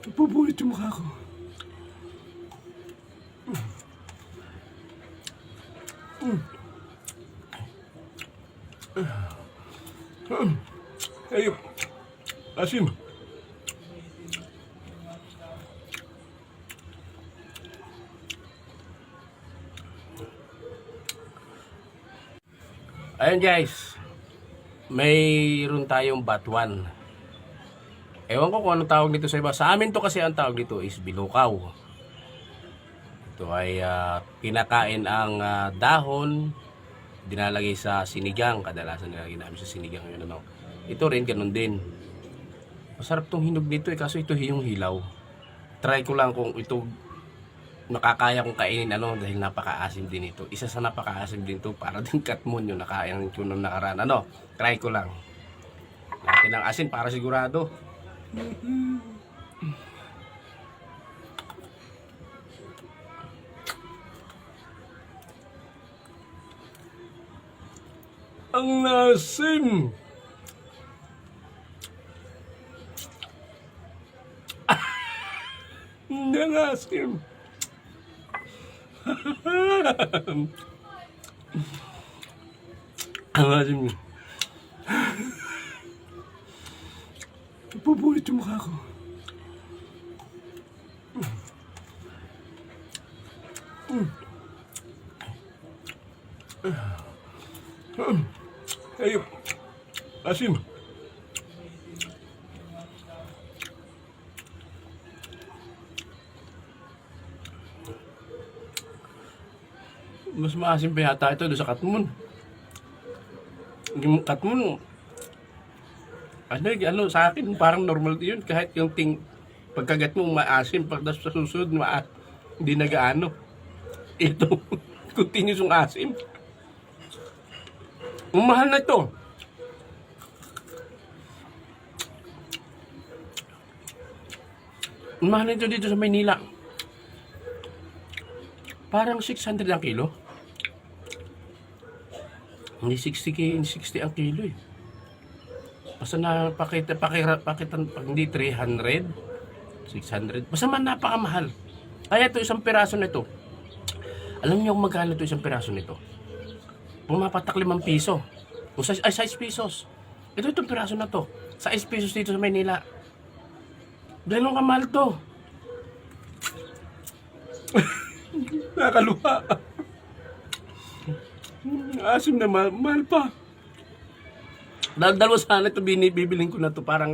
Pupulit yung mukha ko. Ayun. Asim. Ayun guys, mayroon tayong batuan. Ewan ko kung anong tawag dito sa iba. Sa amin to kasi ang tawag dito is bilukaw. Ito ay kinakain ang dahon, dinalagay sa sinigang. Kadalasan nilalagay namin sa sinigang yun, ano. Ito rin ganun din. Masarap tong hinog dito kaso ito yung hilaw. Try ko lang kung ito nakakaya kong kainin dahil napakaasim din ito. Isa sa napakaasim din ito para din katmon yung nakain ko nung nakaraan. Try ko lang. Natin ang asin para sigurado. Ang asim. Ang asim. Ang asim. Pupulit yung mukha ko. Ayun. Asim. Mas maasim pa yata ito doon sa katmon. Yung katmon, sa akin parang normal yun. Kahit yung pagkagat mo maasim, pag sa susunod hindi nagaano. Ito, continuous yung asim. Ang mahal na ito. Ang mahal na ito dito sa Maynila. Parang 600 ang kilo. Hindi 60 ang kilo eh. Basta na pakita pag hindi 300, 600. Basta man napakamahal. Kaya ito isang piraso nito. Alam niyo kung magkano ito isang piraso nito? Pumapatak 5 piso. O 6 pesos. Ito itong piraso na to. 6 pesos dito sa Maynila. Ganun kamahal to. Nakaluha. Asim na mahal pa. Dalawa sana ito bibiling ko na to parang